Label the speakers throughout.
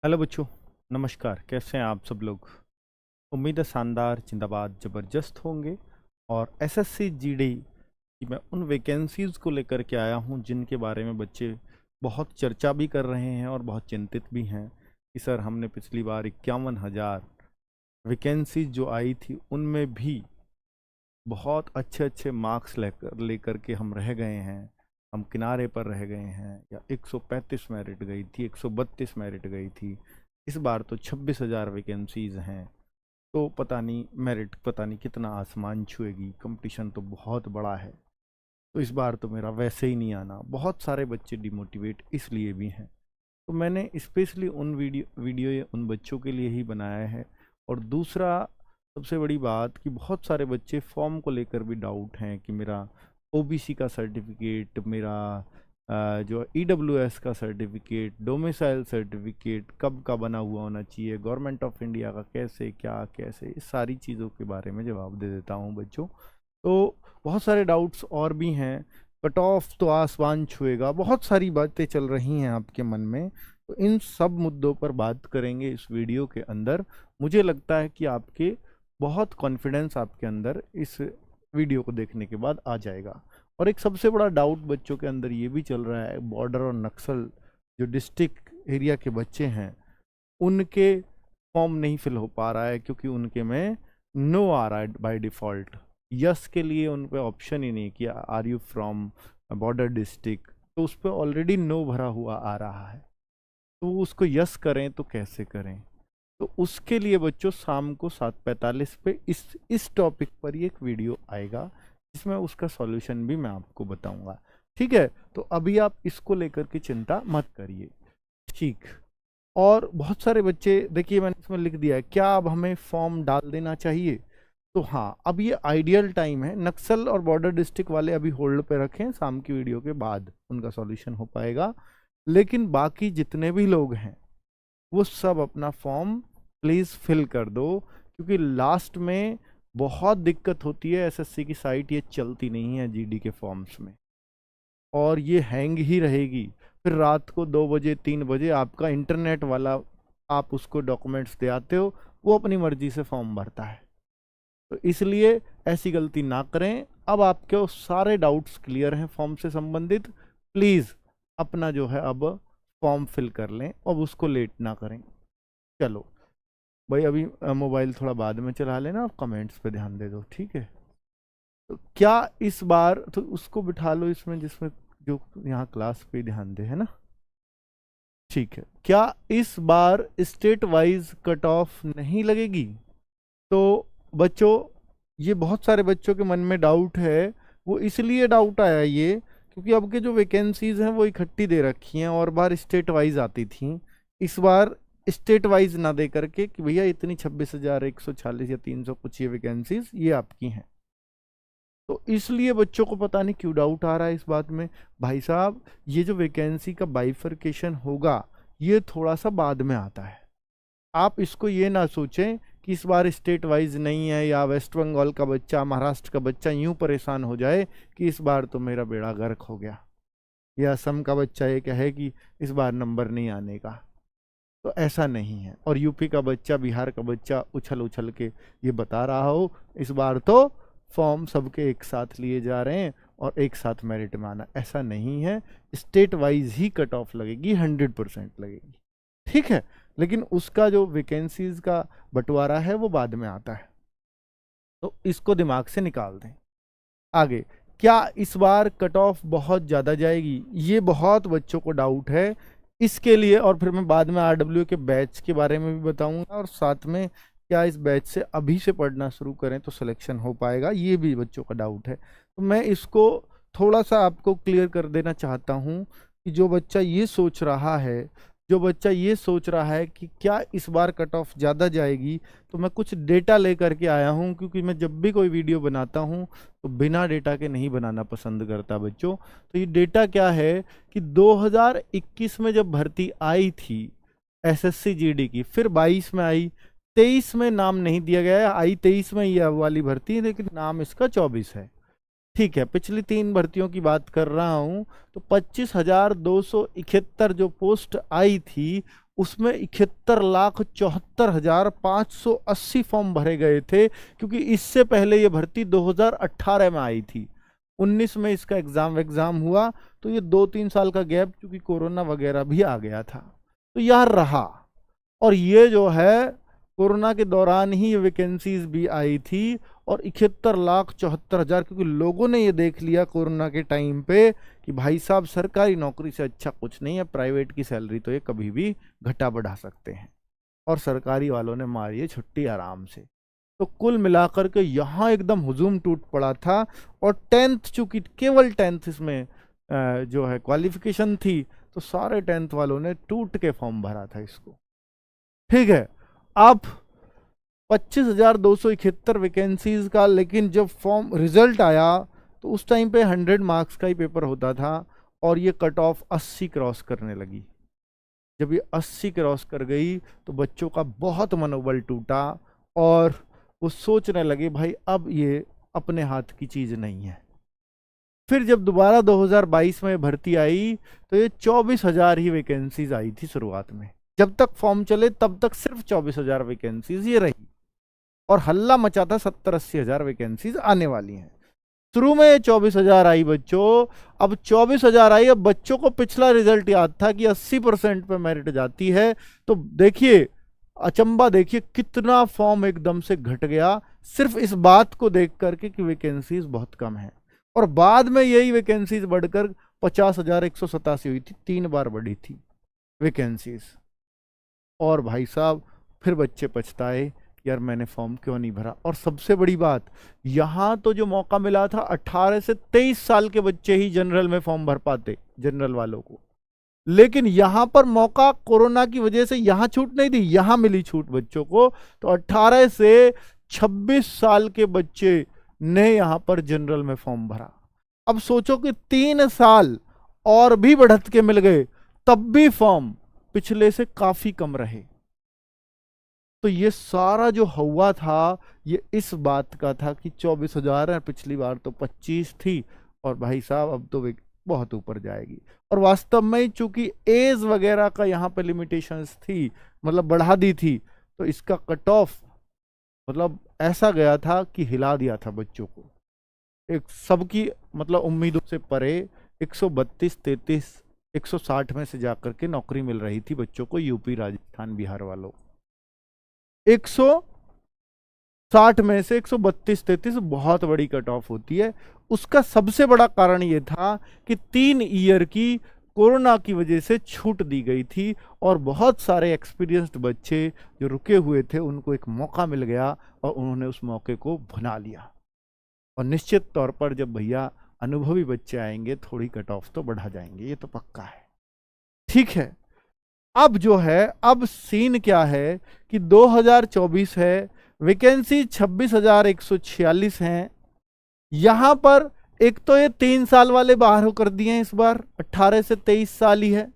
Speaker 1: Hello बच्चों, नमस्कार। कैसे हैं आप सब लोग? उम्मीद है शानदार, जिंदाबाद, ज़बरदस्त होंगे। और एसएससी जीडी की मैं उन वैकेंसीज़ को लेकर के आया हूं जिनके बारे में बच्चे बहुत चर्चा भी कर रहे हैं और बहुत चिंतित भी हैं कि सर हमने पिछली बार 51,000 वैकेंसीज जो आई थी उनमें भी बहुत अच्छे अच्छे मार्क्स लेकर के हम रह गए हैं, हम किनारे पर रह गए हैं। या 135 मेरिट गई थी, 132 मेरिट गई थी। इस बार तो 26,000 वैकेंसीज हैं। तो पता नहीं मेरिट पता नहीं कितना आसमान छुएगी, कंपटीशन तो बहुत बड़ा है। तो इस बार तो मेरा वैसे ही नहीं आना। बहुत सारे बच्चे डिमोटिवेट इसलिए भी हैं। तो मैंने स्पेशली उन वीडियो ये उन बच्चों के लिए ही बनाया है। और दूसरा सबसे बड़ी बात कि बहुत सारे बच्चे फॉर्म को लेकर भी डाउट हैं कि मेरा ओबीसी का सर्टिफिकेट, मेरा जो ईडब्ल्यूएस का सर्टिफिकेट, डोमिसाइल सर्टिफिकेट कब का बना हुआ होना चाहिए, गवर्नमेंट ऑफ इंडिया का कैसे क्या कैसे, इस सारी चीज़ों के बारे में जवाब दे देता हूँ बच्चों। तो बहुत सारे डाउट्स और भी हैं। कट ऑफ तो आसमान छुएगा, बहुत सारी बातें चल रही हैं आपके मन में। तो इन सब मुद्दों पर बात करेंगे इस वीडियो के अंदर। मुझे लगता है कि आपके बहुत कॉन्फिडेंस आपके अंदर इस वीडियो को देखने के बाद आ जाएगा। और एक सबसे बड़ा डाउट बच्चों के अंदर ये भी चल रहा है, बॉर्डर और नक्सल जो डिस्ट्रिक्ट एरिया के बच्चे हैं उनके फॉर्म नहीं फिल हो पा रहा है क्योंकि उनके में नो आ रहा है बाय डिफ़ॉल्ट। यस के लिए उन पे ऑप्शन ही नहीं कि are you from border district, तो उस पर ऑलरेडी नो भरा हुआ आ रहा है। तो उसको यस करें तो कैसे करें? तो उसके लिए बच्चों शाम को 7:45 पे इस टॉपिक पर ही एक वीडियो आएगा जिसमें उसका सॉल्यूशन भी मैं आपको बताऊंगा। ठीक है, तो अभी आप इसको लेकर के चिंता मत करिए। ठीक। और बहुत सारे बच्चे, देखिए मैंने इसमें लिख दिया है, क्या अब हमें फॉर्म डाल देना चाहिए? तो हाँ, अब ये आइडियल टाइम है। नक्सल और बॉर्डर डिस्ट्रिक्ट वाले अभी होल्ड पे रखें, शाम की वीडियो के बाद उनका सॉल्यूशन हो पाएगा। लेकिन बाकी जितने भी लोग हैं वो सब अपना फॉर्म प्लीज़ फिल कर दो, क्योंकि लास्ट में बहुत दिक्कत होती है। एसएससी की साइट ये चलती नहीं है जीडी के फॉर्म्स में, और ये हैंग ही रहेगी। फिर रात को 2 बजे 3 बजे आपका इंटरनेट वाला, आप उसको डॉक्यूमेंट्स दे आते हो, वो अपनी मर्जी से फॉर्म भरता है। तो इसलिए ऐसी गलती ना करें। अब आपके सारे डाउट्स क्लियर हैं फॉर्म से संबंधित। प्लीज़ अपना जो है अब फॉर्म फिल कर लें और उसको लेट ना करें। चलो भाई, अभी मोबाइल थोड़ा बाद में चला लेना और कमेंट्स पे ध्यान दे दो, ठीक है? तो क्या इस बार तो उसको बिठा लो इसमें जिसमें जो यहाँ क्लास पे ध्यान दे, है ना? ठीक है। क्या इस बार स्टेट वाइज कट ऑफ नहीं लगेगी? तो बच्चों, ये बहुत सारे बच्चों के मन में डाउट है। वो इसलिए डाउट आया ये क्योंकि अब के जो वैकेंसीज हैं वो इकट्ठी दे रखी हैं, और बार स्टेट वाइज आती थी। इस बार स्टेट वाइज ना दे करके कि भैया इतनी 26,140 या 300 कुछ ये वैकेंसीज ये आपकी हैं। तो इसलिए बच्चों को पता नहीं क्यों डाउट आ रहा है इस बात में। भाई साहब, ये जो वैकेंसी का बाइफरकेशन होगा ये थोड़ा सा बाद में आता है। आप इसको ये ना सोचें कि इस बार स्टेट वाइज नहीं है, या वेस्ट बंगाल का बच्चा, महाराष्ट्र का बच्चा यूं परेशान हो जाए कि इस बार तो मेरा बेड़ा गर्क हो गया, या असम का बच्चा ये कहे कि इस बार नंबर नहीं आने का। तो ऐसा नहीं है। और यूपी का बच्चा, बिहार का बच्चा उछल उछल के ये बता रहा हो इस बार तो फॉर्म सबके एक साथ लिए जा रहे हैं और एक साथ मेरिट में आना, ऐसा नहीं है। स्टेट वाइज ही कट ऑफ लगेगी, 100% लगेगी। ठीक है, लेकिन उसका जो वैकेंसीज का बंटवारा है वो बाद में आता है, तो इसको दिमाग से निकाल दें। आगे, क्या इस बार कट ऑफ बहुत ज़्यादा जाएगी? ये बहुत बच्चों को डाउट है। इसके लिए और फिर मैं बाद में आरडब्ल्यू के बैच के बारे में भी बताऊंगा, और साथ में क्या इस बैच से अभी से पढ़ना शुरू करें तो सिलेक्शन हो पाएगा, ये भी बच्चों का डाउट है। तो मैं इसको थोड़ा सा आपको क्लियर कर देना चाहता हूँ कि जो बच्चा ये सोच रहा है, कि क्या इस बार कट ऑफ ज़्यादा जाएगी, तो मैं कुछ डेटा लेकर के आया हूँ। क्योंकि मैं जब भी कोई वीडियो बनाता हूँ तो बिना डेटा के नहीं बनाना पसंद करता बच्चों। तो ये डेटा क्या है कि 2021 में जब भर्ती आई थी एसएससी जीडी की, फिर 22 में आई, 23 में नाम नहीं दिया गया है। आई 23 में ये वाली भर्ती, लेकिन नाम इसका 24 है। ठीक है, पिछली 3 भर्तियों की बात कर रहा हूं। तो 25,271 जो पोस्ट आई थी उसमें 71,74,580 फॉर्म भरे गए थे, क्योंकि इससे पहले ये भर्ती 2018 में आई थी। 19 में इसका एग्जाम हुआ, तो ये 2-3 साल का गैप, क्योंकि कोरोना वगैरह भी आ गया था, तो यार रहा। और ये जो है कोरोना के दौरान ही ये वैकेंसीज भी आई थी, और 71,74,000, क्योंकि लोगों ने ये देख लिया कोरोना के टाइम पे कि भाई साहब सरकारी नौकरी से अच्छा कुछ नहीं है, प्राइवेट की सैलरी तो ये कभी भी घटा बढ़ा सकते हैं, और सरकारी वालों ने मारी है छुट्टी आराम से। तो कुल मिलाकर के यहाँ एकदम हुजूम टूट पड़ा था। और 10th, चूंकि केवल 10th इसमें जो है क्वालिफिकेशन थी, तो सारे 10th वालों ने टूट के फॉर्म भरा था इसको। ठीक है, अब 25,271 वैकेंसीज का, लेकिन जब फॉर्म रिजल्ट आया तो उस टाइम पे 100 मार्क्स का ही पेपर होता था, और ये कट ऑफ 80 क्रॉस करने लगी। जब ये 80 क्रॉस कर गई तो बच्चों का बहुत मनोबल टूटा, और वो सोचने लगे भाई अब ये अपने हाथ की चीज नहीं है। फिर जब दोबारा 2022 में भर्ती आई तो ये 24,000 ही वैकेंसीज आई थी शुरुआत में। जब तक फॉर्म चले तब तक सिर्फ 24,000 वैकेंसीज ये रही, और हल्ला मचा था 70-80,000 वैकेंसीज आने वाली हैं। शुरू में 24,000 आई बच्चों, अब 24,000 आई। अब बच्चों को पिछला रिजल्ट याद था कि 80% पे मेरिट जाती है, तो देखिए अचंबा, देखिए कितना फॉर्म एकदम से घट गया, सिर्फ इस बात को देख करके कि वैकेंसीज बहुत कम है। और बाद में यही वैकेंसीज बढ़कर 50,187 हुई थी, 3 बार बढ़ी थी वैकेंसीज। और भाई साहब फिर बच्चे पछताए, यार मैंने फॉर्म क्यों नहीं भरा। और सबसे बड़ी बात, यहां तो जो मौका मिला था 18 से 23 साल के बच्चे ही जनरल में फॉर्म भर पाते, जनरल वालों को, लेकिन यहां पर मौका कोरोना की वजह से यहां छूट नहीं दी, यहां मिली छूट बच्चों को। तो 18 से 26 साल के बच्चे ने यहां पर जनरल में फॉर्म भरा। अब सोचो कि 3 साल और भी बढ़त के मिल गए, तब भी फॉर्म पिछले से काफी कम रहे। तो ये सारा जो हुआ था ये इस बात का था कि 24,000 है, पिछली बार तो 25 थी, और भाई साहब अब तो बहुत ऊपर जाएगी। और वास्तव में चूंकि एज वगैरह का यहाँ पे लिमिटेशंस थी, मतलब बढ़ा दी थी, तो इसका कट ऑफ मतलब ऐसा गया था कि हिला दिया था बच्चों को, एक सबकी मतलब उम्मीदों से परे। 132, 33, 160 में से जाकर के नौकरी मिल रही थी बच्चों को, यूपी, राजस्थान, बिहार वालों। 160 में से 132, 33 बहुत बड़ी कट ऑफ होती है। उसका सबसे बड़ा कारण यह था कि 3 ईयर की कोरोना की वजह से छूट दी गई थी, और बहुत सारे एक्सपीरियंस्ड बच्चे जो रुके हुए थे उनको एक मौका मिल गया, और उन्होंने उस मौके को भुना लिया। और निश्चित तौर पर जब भैया अनुभवी बच्चे आएंगे, थोड़ी कट ऑफ तो बढ़ा जाएंगे, ये तो पक्का है। ठीक है, अब जो है, अब सीन क्या है कि 2024 है, वैकेंसी 26,146 हैं। यहां पर एक तो ये 3 साल वाले बाहर होकर दिए हैं, इस बार 18 से 23 साल ही है।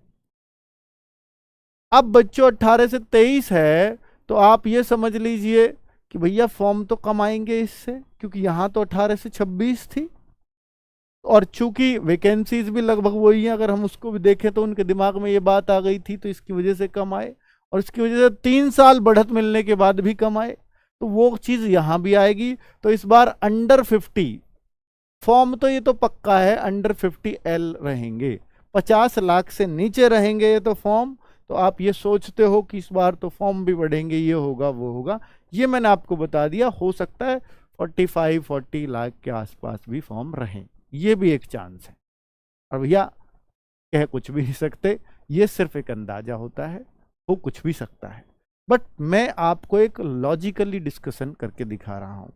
Speaker 1: अब बच्चों 18 से 23 है, तो आप ये समझ लीजिए कि भैया फॉर्म तो कम आएंगे इससे, क्योंकि यहां तो 18 से 26 थी, और चूंकि वैकेंसीज भी लगभग वही है, अगर हम उसको भी देखें तो उनके दिमाग में ये बात आ गई थी, तो इसकी वजह से कम आए। और इसकी वजह से 3 साल बढ़त मिलने के बाद भी कम आए, तो वो चीज यहां भी आएगी। तो इस बार अंडर 50 फॉर्म, तो ये तो पक्का है अंडर 50 एल रहेंगे, 50 लाख से नीचे रहेंगे ये तो फॉर्म। तो आप ये सोचते हो कि इस बार तो फॉर्म भी बढ़ेंगे, ये होगा वो होगा, ये मैंने आपको बता दिया। हो सकता है 45-40 लाख के आसपास भी फॉर्म रहें, ये भी एक चांस है। और भैया कह कुछ भी नहीं सकते, ये सिर्फ एक अंदाजा होता है, हो कुछ भी सकता है। बट मैं आपको एक लॉजिकली डिस्कशन करके दिखा रहा हूं।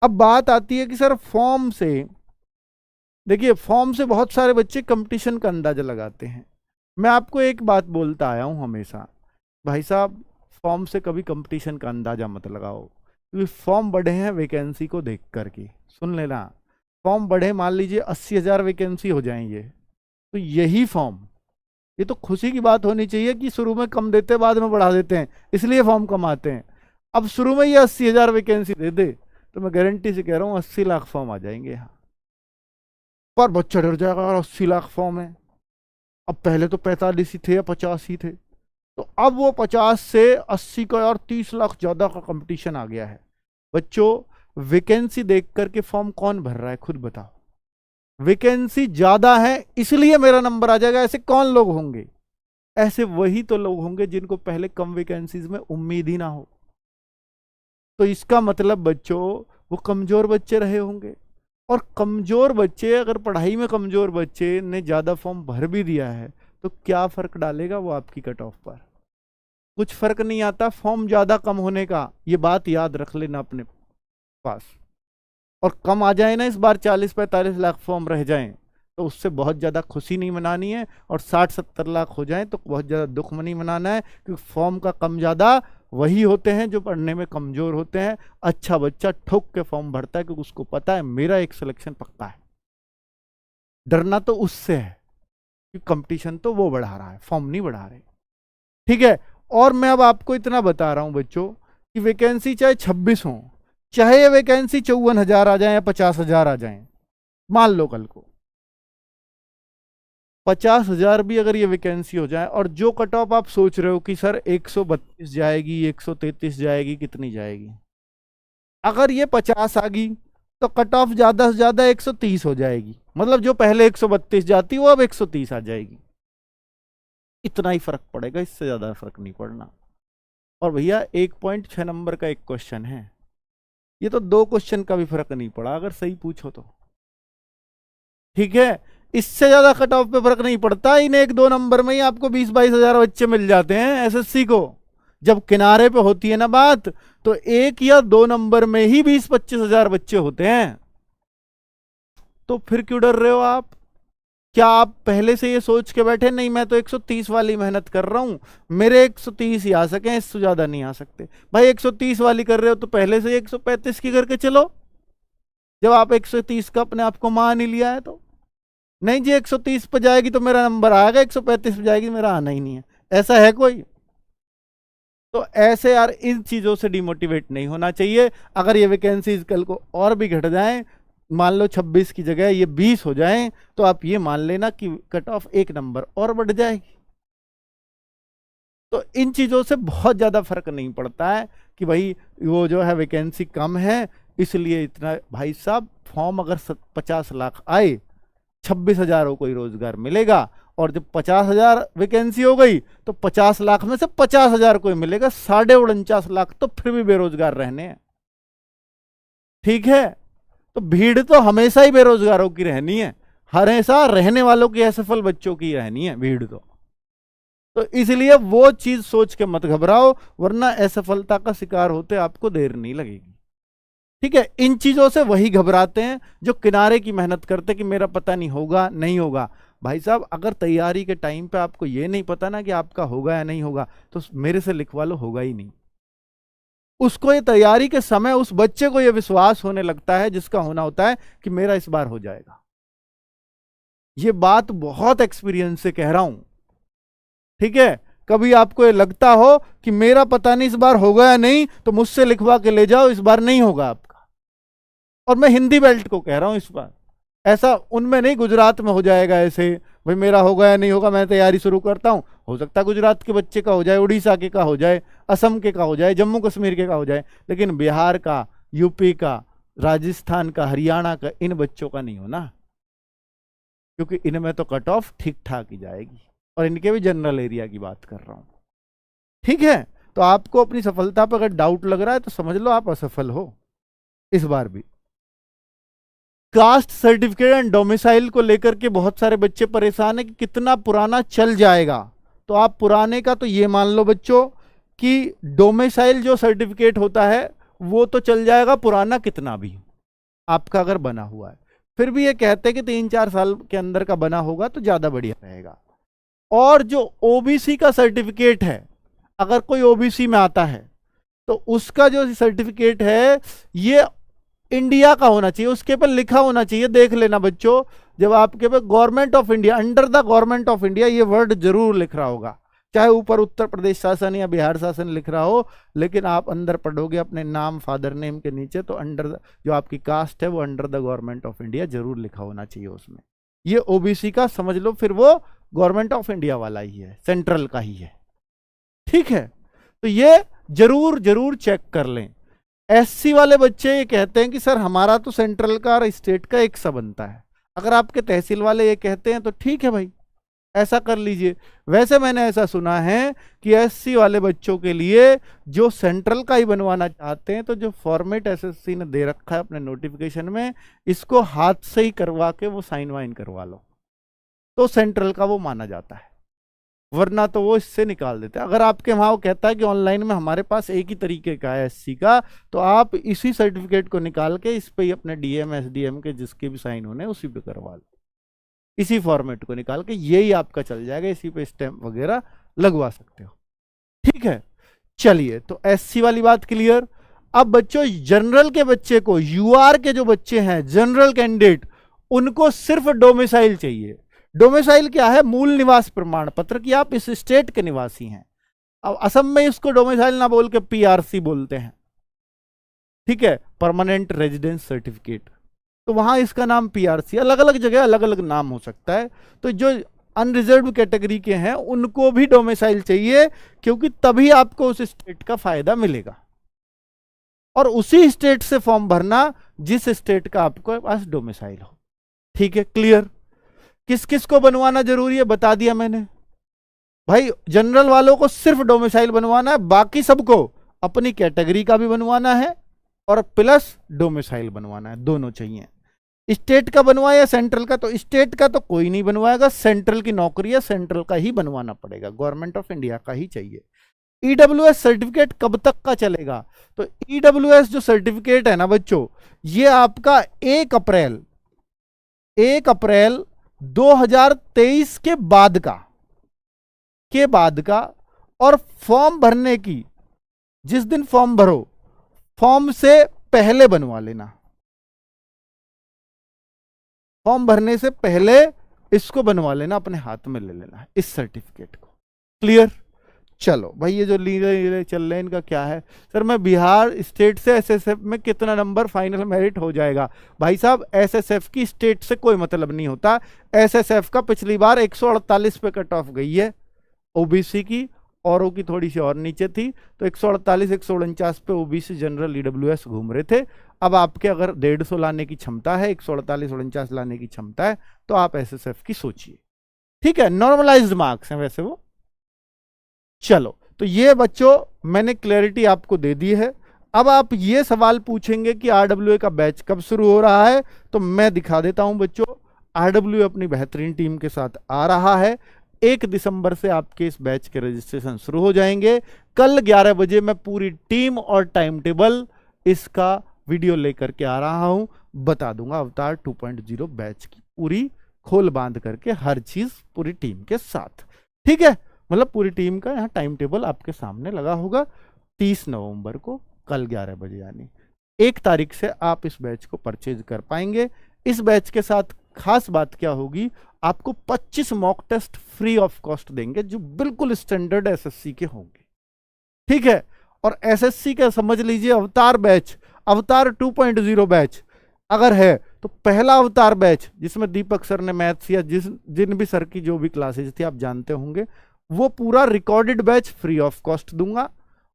Speaker 1: अब बात आती है कि सर फॉर्म से, देखिए फॉर्म से बहुत सारे बच्चे कंपटीशन का अंदाजा लगाते हैं। मैं आपको एक बात बोलता आया हूं हमेशा, भाई साहब फॉर्म से कभी कंपटीशन का अंदाजा मत लगाओ, क्योंकि फॉर्म बढ़े हैं वैकेंसी को देख करके। सुन लेना, फॉर्म बढ़े, मान लीजिए 80,000 वैकेंसी हो जाएंगे, तो यही फॉर्म, ये तो खुशी की बात होनी चाहिए कि शुरू में कम देते बाद में बढ़ा देते हैं, इसलिए फॉर्म कम आते हैं। अब शुरू में ये 80,000 वैकेंसी दे दे तो मैं गारंटी से कह रहा हूँ 80 लाख फॉर्म आ जाएंगे यहाँ पर। बच्चा डर जाएगा, और 80 लाख फॉर्म है। अब पहले तो 45 ही थे या 50 ही थे, तो अब वो 50 से 80 का और 30 लाख ज्यादा का कंपटीशन आ गया है। बच्चों, वैकेंसी देख करके फॉर्म कौन भर रहा है, खुद बताओ। वैकेंसी ज्यादा है इसलिए मेरा नंबर आ जाएगा, ऐसे कौन लोग होंगे? ऐसे वही तो लोग होंगे जिनको पहले कम वैकेंसीज में उम्मीद ही ना हो। तो इसका मतलब बच्चों, वो कमजोर बच्चे रहे होंगे। और कमजोर बच्चे, अगर पढ़ाई में कमजोर बच्चे ने ज्यादा फॉर्म भर भी दिया है तो क्या फर्क डालेगा वो आपकी कट ऑफ पर? कुछ फर्क नहीं आता फॉर्म ज्यादा कम होने का, ये बात याद रख लेना अपने पास। और कम आ जाए ना, इस बार 40-45 लाख फॉर्म रह जाएं तो उससे बहुत ज्यादा खुशी नहीं मनानी है, और 60-70 लाख हो जाएं तो बहुत ज्यादा दुख नहीं मनाना है, क्योंकि फॉर्म का कम ज्यादा वही होते हैं जो पढ़ने में कमजोर होते हैं। अच्छा बच्चा ठोक के फॉर्म भरता है क्योंकि उसको पता है मेरा एक सिलेक्शन पक्का है। डरना तो उससे है कि कंपटीशन तो वो बढ़ा रहा है, फॉर्म नहीं बढ़ा रहे। ठीक है। और मैं अब आपको इतना बता रहा हूं बच्चों कि वैकेंसी चाहे 26 हो, चाहे ये वैकेंसी 54,000 आ जाए या 50,000 आ जाए, मान लो कल को 50,000 भी अगर ये वैकेंसी हो जाए, और जो कट ऑफ आप सोच रहे हो कि सर 132 जाएगी, 133 जाएगी, कितनी जाएगी, अगर ये 50 आ गई तो कट ऑफ ज्यादा से ज्यादा 130 हो जाएगी। मतलब जो पहले 132 जाती वो अब 130 आ जाएगी। इतना ही फर्क पड़ेगा, इससे ज्यादा फर्क नहीं पड़ना। और भैया 1.6 नंबर का एक क्वेश्चन है, ये तो 2 क्वेश्चन का भी फर्क नहीं पड़ा अगर सही पूछो तो। ठीक है, इससे ज्यादा कट ऑफ पे फर्क नहीं पड़ता। इन 1-2 नंबर में ही आपको 20-22 हजार बच्चे मिल जाते हैं एसएससी को। जब किनारे पे होती है ना बात, तो 1 या 2 नंबर में ही 20-25 हजार बच्चे होते हैं। तो फिर क्यों डर रहे हो आप? क्या आप पहले से ये सोच के बैठे नहीं मैं तो 130 वाली मेहनत कर रहा हूं, मेरे 130 ही आ सके, इससे ज्यादा नहीं आ सकते? भाई 130 वाली कर रहे हो तो पहले से 135 की करके चलो, जब आप 130 का अपने आप को मान ही लिया है तो। नहीं जी 130 पे जाएगी तो मेरा नंबर आएगा, 135 पे जाएगी मेरा आना ही नहीं है, ऐसा है कोई? तो ऐसे यार इन चीजों से डिमोटिवेट नहीं होना चाहिए। अगर ये वैकेंसीज कल को और भी घट जाएं, मान लो 26 की जगह ये 20 हो जाएं, तो आप ये मान लेना कि कट ऑफ 1 नंबर और बढ़ जाएगी। तो इन चीजों से बहुत ज्यादा फर्क नहीं पड़ता है कि भाई वो जो है वैकेंसी कम है इसलिए इतना। भाई साहब फॉर्म अगर 50 लाख आए, 26,000 को ही रोजगार मिलेगा, और जब 50,000 वैकेंसी हो गई तो 50 लाख में से 50,000 को ही मिलेगा, 49.5 लाख तो फिर भी बेरोजगार रहने हैं। ठीक है, तो भीड़ तो हमेशा ही बेरोजगारों की रहनी है, हमेशा रहने वालों की, असफल बच्चों की रहनी है भीड़ तो इसलिए वो चीज सोच के मत घबराओ, वरना असफलता का शिकार होते आपको देर नहीं लगेगी। ठीक है, इन चीजों से वही घबराते हैं जो किनारे की मेहनत करते कि मेरा पता नहीं होगा नहीं होगा। भाई साहब अगर तैयारी के टाइम पे आपको ये नहीं पता ना कि आपका होगा या नहीं होगा, तो मेरे से लिखवा लो, होगा ही नहीं। उसको ये तैयारी के समय उस बच्चे को ये विश्वास होने लगता है जिसका होना होता है कि मेरा इस बार हो जाएगा। ये बात बहुत एक्सपीरियंस से कह रहा हूं। ठीक है, कभी आपको ये लगता हो कि मेरा पता नहीं इस बार होगा या नहीं, तो मुझसे लिखवा के ले जाओ, इस बार नहीं होगा आपका। और मैं हिंदी बेल्ट को कह रहा हूं इस बार, ऐसा उनमें नहीं गुजरात में हो जाएगा ऐसे, भाई मेरा होगा या नहीं होगा, मैं तैयारी शुरू करता हूं, हो सकता है गुजरात के बच्चे का हो जाए, उड़ीसा के का हो जाए, असम के का हो जाए, जम्मू कश्मीर के का हो जाए, लेकिन बिहार का, यूपी का, राजस्थान का, हरियाणा का, इन बच्चों का नहीं होना, क्योंकि इनमें तो कट ऑफ ठीक ठाक ही जाएगी। और इनके भी जनरल एरिया की बात कर रहा हूं। ठीक है, तो आपको अपनी सफलता पर अगर डाउट लग रहा है तो समझ लो आप असफल हो इस बार भी। कास्ट सर्टिफिकेट एंड डोमिसाइल को लेकर के बहुत सारे बच्चे परेशान है कि कितना पुराना चल जाएगा। तो आप पुराने का तो ये मान लो बच्चों कि डोमिसाइल जो सर्टिफिकेट होता है वो तो चल जाएगा, पुराना कितना भी आपका अगर बना हुआ है। फिर भी ये कहते हैं कि 3-4 साल के अंदर का बना होगा तो ज्यादा बढ़िया रहेगा। और जो ओबीसी का सर्टिफिकेट है, अगर कोई ओबीसी में आता है तो उसका जो सर्टिफिकेट है ये इंडिया का होना चाहिए, उसके पर लिखा होना चाहिए। देख लेना बच्चों, जब आपके पे government of India, under the government of India, ये वर्ड जरूर लिख रहा होगा, चाहे ऊपर उत्तर प्रदेश शासन या बिहार शासन लिख रहा हो, लेकिन आप अंदर पढ़ोगे अपने नाम फादर नेम के नीचे तो अंडर जो आपकी कास्ट है वो under the government of India जरूर लिखा होना चाहिए उसमें। ये ओबीसी का समझ लो, फिर वो गवर्नमेंट ऑफ इंडिया वाला ही है, सेंट्रल का ही है। ठीक है, तो ये जरूर जरूर चेक कर लें। एससी वाले बच्चे ये कहते हैं कि सर हमारा तो सेंट्रल का और स्टेट का एक सा बनता है। अगर आपके तहसील वाले ये कहते हैं तो ठीक है भाई, ऐसा कर लीजिए। वैसे मैंने ऐसा सुना है कि एससी वाले बच्चों के लिए जो सेंट्रल का ही बनवाना चाहते हैं, तो जो फॉर्मेट एसएससी ने दे रखा है अपने नोटिफिकेशन में, इसको हाथ से ही करवा के वो साइन वाइन करवा लो, तो सेंट्रल का वो माना जाता है, वरना तो वो इससे निकाल देते हैं। अगर आपके वहां वो कहता है कि ऑनलाइन में हमारे पास एक ही तरीके का है एससी का, तो आप इसी सर्टिफिकेट को निकाल के इस पे ही अपने डीएम एसडीएम के जिसके भी साइन होने उसी पे करवा लो, इसी फॉर्मेट को निकाल के यही आपका चल जाएगा, इसी पे स्टैम्प वगैरह लगवा सकते हो। ठीक है, चलिए, तो एससी वाली बात क्लियर। अब बच्चों जनरल के बच्चे को, यूआर के जो बच्चे हैं जनरल कैंडिडेट, उनको सिर्फ डोमिसाइल चाहिए। डोमिसाइल क्या है? मूल निवास प्रमाण पत्र कि आप इस स्टेट के निवासी हैं। अब असम में इसको डोमिसाइल ना बोल के पीआरसी बोलते हैं, ठीक है, परमानेंट रेजिडेंस सर्टिफिकेट, तो वहां इसका नाम पीआरसी, अलग अलग जगह अलग अलग नाम हो सकता है। तो जो अनरिजर्व कैटेगरी के हैं उनको भी डोमिसाइल चाहिए, क्योंकि तभी आपको उस स्टेट का फायदा मिलेगा, और उसी स्टेट से फॉर्म भरना जिस स्टेट का आपको पास डोमिसाइल हो। ठीक है, क्लियर। किस किस को बनवाना जरूरी है बता दिया मैंने भाई। जनरल वालों को सिर्फ डोमिसाइल बनवाना है, बाकी सबको अपनी कैटेगरी का भी बनवाना है और प्लस डोमिसाइल बनवाना है, दोनों चाहिए। स्टेट का बनवाया या सेंट्रल का? तो स्टेट का तो कोई नहीं बनवाएगा, सेंट्रल की नौकरी है, सेंट्रल का ही बनवाना पड़ेगा, गवर्नमेंट ऑफ इंडिया का ही चाहिए। ईडब्ल्यूएस सर्टिफिकेट कब तक का चलेगा? तो ईडब्ल्यूएस जो सर्टिफिकेट है ना बच्चों, ये आपका 1 अप्रैल 2023 के बाद का, और फॉर्म भरने की जिस दिन फॉर्म भरो, फॉर्म से पहले बनवा लेना, फॉर्म भरने से पहले इसको बनवा लेना, अपने हाथ में ले लेना इस सर्टिफिकेट को। क्लियर? चलो भाई, ये जो लीगल चल रहे हैं इनका क्या है? सर मैं बिहार स्टेट से एसएसएफ में कितना नंबर फाइनल मेरिट हो जाएगा? भाई साहब, एसएसएफ की स्टेट से कोई मतलब नहीं होता। एसएसएफ का पिछली बार 148 पे कट ऑफ गई है ओबीसी की, औरों की थोड़ी सी और नीचे थी, तो 148 149 पे ओबीसी जनरल ईडब्ल्यूएस घूम रहे थे। अब आपके अगर 150 लाने की क्षमता है, 148 49 लाने की क्षमता है, तो आप एसएसएफ की सोचिए। ठीक है, नॉर्मलाइज्ड मार्क्स हैं वैसे वो। चलो, तो ये बच्चों मैंने क्लैरिटी आपको दे दी है। अब आप ये सवाल पूछेंगे कि आरडब्ल्यूए का बैच कब शुरू हो रहा है, तो मैं दिखा देता हूं बच्चों। आरडब्ल्यूए अपनी बेहतरीन टीम के साथ आ रहा है। 1 दिसंबर से आपके इस बैच के रजिस्ट्रेशन शुरू हो जाएंगे। कल 11 बजे मैं पूरी टीम और टाइम टेबल इसका वीडियो लेकर के आ रहा हूं, बता दूंगा अवतार 2.0 बैच की पूरी खोल बांध करके, हर चीज पूरी टीम के साथ। ठीक है, मतलब पूरी टीम का यहाँ टाइम टेबल आपके सामने लगा होगा। 30 नवंबर को कल 11 बजे, यानी 1 तारीख से आप इस बैच को परचेज कर पाएंगे। इस बैच के साथ खास बात क्या होगी, आपको 25 mock test free of cost देंगे, जो बिल्कुल स्टैंडर्ड एसएससी के होंगे। ठीक है, और एसएससी का समझ लीजिए अवतार बैच, अवतार 2.0 बैच अगर है, तो पहला अवतार बैच जिसमें दीपक सर ने मैथ्स या जिन भी सर की जो भी क्लासेज थी आप जानते होंगे, वो पूरा recorded batch free of cost दूंगा,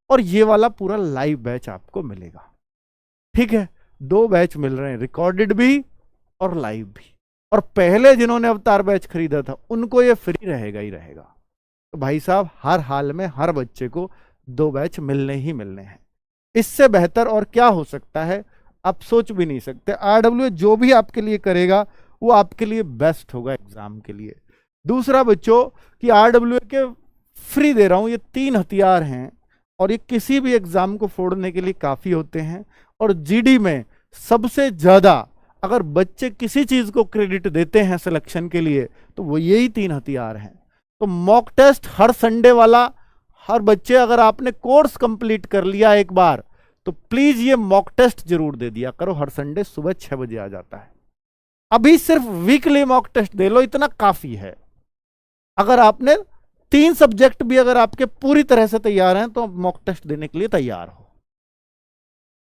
Speaker 1: और ये वाला पूरा लाइव बैच आपको मिलेगा। ठीक है, 2 बैच मिल रहे हैं, रिकॉर्डेड भी और लाइव भी। और पहले जिन्होंने अवतार बैच खरीदा था उनको ये फ्री रहेगा ही रहेगा। तो भाई साहब, हर हाल में हर बच्चे को 2 बैच मिलने ही मिलने हैं। इससे बेहतर और क्या हो सकता है, आप सोच भी नहीं सकते। आरडब्ल्यूए जो भी आपके लिए करेगा वो आपके लिए बेस्ट होगा एग्जाम के लिए। दूसरा बच्चों कि आरडब्ल्यूए के फ्री दे रहा हूं, ये 3 हथियार हैं, और ये किसी भी एग्जाम को फोड़ने के लिए काफी होते हैं। और जीडी में सबसे ज्यादा अगर बच्चे किसी चीज को क्रेडिट देते हैं सिलेक्शन के लिए, तो वो यही 3 हथियार हैं। तो मॉक टेस्ट हर संडे वाला, हर बच्चे अगर आपने कोर्स कंप्लीट कर लिया एक बार, तो प्लीज ये मॉक टेस्ट जरूर दे दिया करो। हर संडे सुबह 6 बजे आ जाता है। अभी सिर्फ वीकली मॉक टेस्ट दे लो, इतना काफी है। अगर आपने 3 सब्जेक्ट भी अगर आपके पूरी तरह से तैयार हैं, तो मॉक टेस्ट देने के लिए तैयार हो।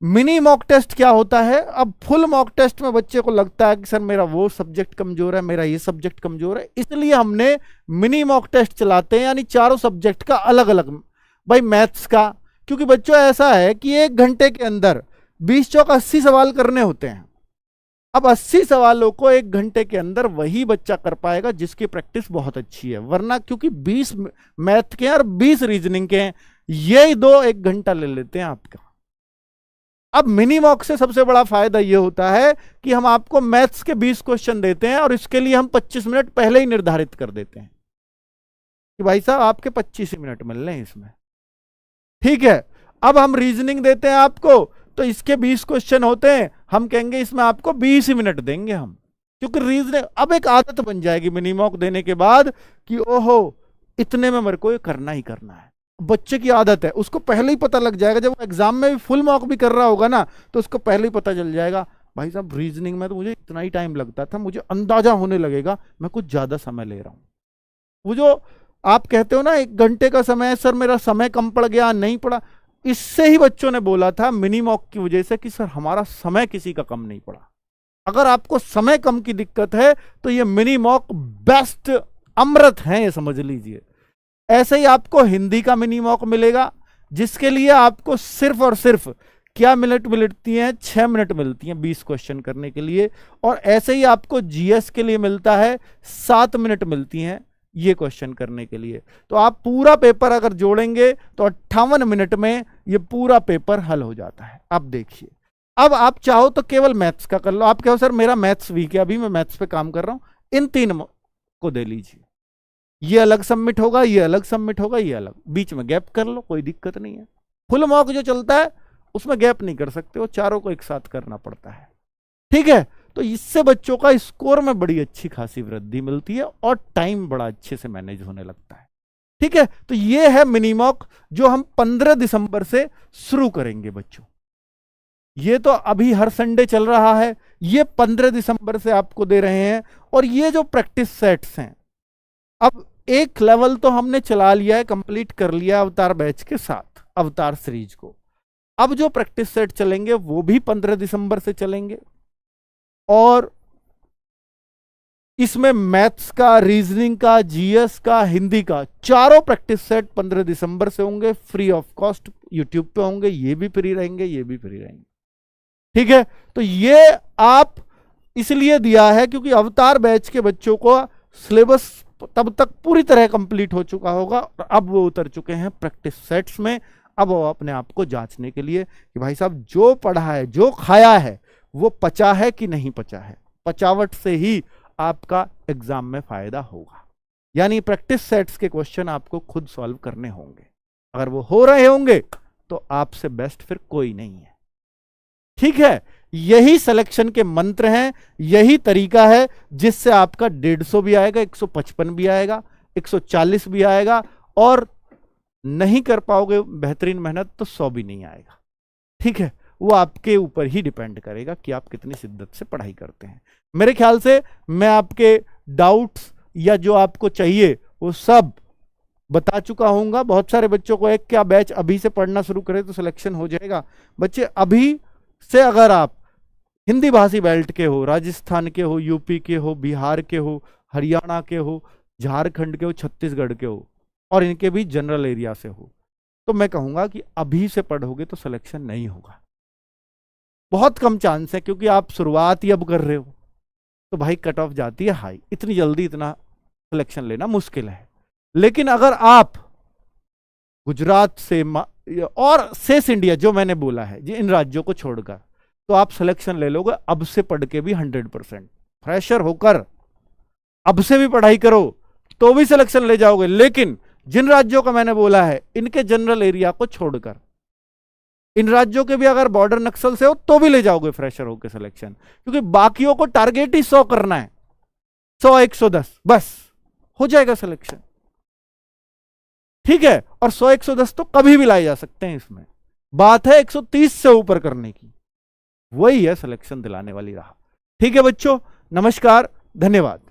Speaker 1: मिनी मॉक टेस्ट क्या होता है? अब फुल मॉक टेस्ट में बच्चे को लगता है कि सर मेरा वो सब्जेक्ट कमजोर है, मेरा ये सब्जेक्ट कमजोर है, इसलिए हमने मिनी मॉक टेस्ट चलाते हैं, यानी चारों सब्जेक्ट का अलग अलग भाई मैथ्स का, क्योंकि बच्चों ऐसा है कि 1 घंटे के अंदर 20 चौक 80 सवाल करने होते हैं। अब 80 सवालों को 1 घंटे के अंदर वही बच्चा कर पाएगा जिसकी प्रैक्टिस बहुत अच्छी है, वरना क्योंकि 20 मैथ के हैं और 20 रीजनिंग के हैं, यही दो 1 घंटा ले लेते हैं आपका। अब मिनी मॉक से सबसे बड़ा फायदा यह होता है कि हम आपको मैथ्स के 20 क्वेश्चन देते हैं और इसके लिए हम 25 मिनट पहले ही निर्धारित कर देते हैं कि भाई साहब आपके 25 ही मिनट मिल रहे हैं इसमें, ठीक है। अब हम रीजनिंग देते हैं आपको, तो इसके 20 क्वेश्चन होते हैं, हम कहेंगे इसमें आपको 20 ही मिनट देंगे हम, क्योंकि रीजनिंग अब एक आदत बन जाएगी मिनी मॉक देने के बाद कि ओहो इतने में मेरे को ये करना ही करना है। बच्चे की आदत है, उसको पहले ही पता लग जाएगा, जब वो एग्जाम में भी फुल मॉक भी कर रहा होगा ना, तो उसको पहले ही पता चल जाएगा भाई साहब रीजनिंग में तो मुझे इतना ही टाइम लगता था, मुझे अंदाजा होने लगेगा मैं कुछ ज्यादा समय ले रहा हूं। वो जो आप कहते हो ना 1 घंटे का समय, सर मेरा समय कम पड़ गया, नहीं पड़ा, इससे ही बच्चों ने बोला था मिनी मॉक की वजह से कि सर हमारा समय किसी का कम नहीं पड़ा। अगर आपको समय कम की दिक्कत है तो ये मिनी मॉक बेस्ट अमृत है, ये समझ लीजिए। ऐसे ही आपको हिंदी का मिनी मॉक मिलेगा, जिसके लिए आपको सिर्फ और सिर्फ क्या मिनट मिलती हैं, 6 मिनट मिलती हैं 20 क्वेश्चन करने के लिए। और ऐसे ही आपको जीएस के लिए मिलता है 7 मिनट मिलती हैं ये क्वेश्चन करने के लिए। तो आप पूरा पेपर अगर जोड़ेंगे तो 58 मिनट में ये पूरा पेपर हल हो जाता है। अब देखिए, अब आप चाहो तो केवल मैथ्स का कर लो, आप कहो सर मेरा मैथ्स वीक है, अभी मैं मैथ्स पे काम कर रहा हूं, इन 3 को दे लीजिए, ये अलग सबमिट होगा, ये अलग सबमिट होगा, ये अलग, बीच में गैप कर लो, कोई दिक्कत नहीं है। फुल मॉक जो चलता है उसमें गैप नहीं कर सकते, वो चारों को एक साथ करना पड़ता है, ठीक है। तो इससे बच्चों का स्कोर में बड़ी अच्छी खासी वृद्धि मिलती है और टाइम बड़ा अच्छे से मैनेज होने लगता है, ठीक है। तो ये है मिनी मॉक जो हम 15 दिसंबर से शुरू करेंगे बच्चों। ये तो अभी हर संडे चल रहा है, ये 15 दिसंबर से आपको दे रहे हैं। और ये जो प्रैक्टिस सेट्स हैं, अब एक लेवल तो हमने चला लिया है, कंप्लीट कर लिया अवतार बैच के साथ, अवतार सीरीज को। अब जो प्रैक्टिस सेट चलेंगे वो भी 15 दिसंबर से चलेंगे, और इसमें मैथ्स का, रीजनिंग का, जीएस का, हिंदी का, चारों प्रैक्टिस सेट 15 दिसंबर से होंगे, फ्री ऑफ कॉस्ट यूट्यूब पे होंगे। ये भी फ्री रहेंगे, ये भी फ्री रहेंगे, ठीक है। तो ये आप इसलिए दिया है क्योंकि अवतार बैच के बच्चों को सिलेबस तब तक पूरी तरह कंप्लीट हो चुका होगा और अब वो उतर चुके हैं प्रैक्टिस सेट्स में। अब वो अपने आप को जांचने के लिए कि भाई साहब जो पढ़ा है, जो खाया है, वो पचा है कि नहीं पचा है। पचावट से ही आपका एग्जाम में फायदा होगा, यानी प्रैक्टिस सेट्स के क्वेश्चन आपको खुद सॉल्व करने होंगे। अगर वो हो रहे होंगे तो आपसे बेस्ट फिर कोई नहीं है, ठीक है। यही सिलेक्शन के मंत्र हैं, यही तरीका है जिससे आपका 150 भी आएगा, 155 भी आएगा, 140 भी आएगा, और नहीं कर पाओगे बेहतरीन मेहनत तो 100 भी नहीं आएगा, ठीक है। वो आपके ऊपर ही डिपेंड करेगा कि आप कितनी शिद्दत से पढ़ाई करते हैं। मेरे ख्याल से मैं आपके डाउट्स या जो आपको चाहिए वो सब बता चुका हूंगा। बहुत सारे बच्चों को एक क्या बैच अभी से पढ़ना शुरू करें तो सिलेक्शन हो जाएगा। बच्चे अभी से अगर आप हिंदी भाषी बेल्ट के हो, राजस्थान के हो, यूपी के हो, बिहार के हो, हरियाणा के हो, झारखंड के हो, छत्तीसगढ़ के हो, और इनके भी जनरल एरिया से हो, तो मैं कहूंगा कि अभी से पढ़ोगे तो सिलेक्शन नहीं होगा, बहुत कम चांस है, क्योंकि आप शुरुआत ही अब कर रहे हो तो भाई कट ऑफ जाती है हाई, इतनी जल्दी इतना सिलेक्शन लेना मुश्किल है। लेकिन अगर आप गुजरात से और शेष इंडिया जो मैंने बोला है जी, इन राज्यों को छोड़कर, तो आप सिलेक्शन ले लोगे अब से पढ़ के भी 100%। फ्रेशर होकर अब से भी पढ़ाई करो तो भी सिलेक्शन ले जाओगे, लेकिन जिन राज्यों का मैंने बोला है इनके जनरल एरिया को छोड़कर, इन राज्यों के भी अगर बॉर्डर नक्सल से हो तो भी ले जाओगे फ्रेशर होकर सिलेक्शन, क्योंकि बाकियों को टारगेट ही 100 करना है, 100 110 बस हो जाएगा सिलेक्शन, ठीक है। और 100 110 तो कभी भी लाए जा सकते हैं, इसमें बात है 130 से ऊपर करने की, वही है सिलेक्शन दिलाने वाली राह, ठीक है बच्चों। नमस्कार, धन्यवाद।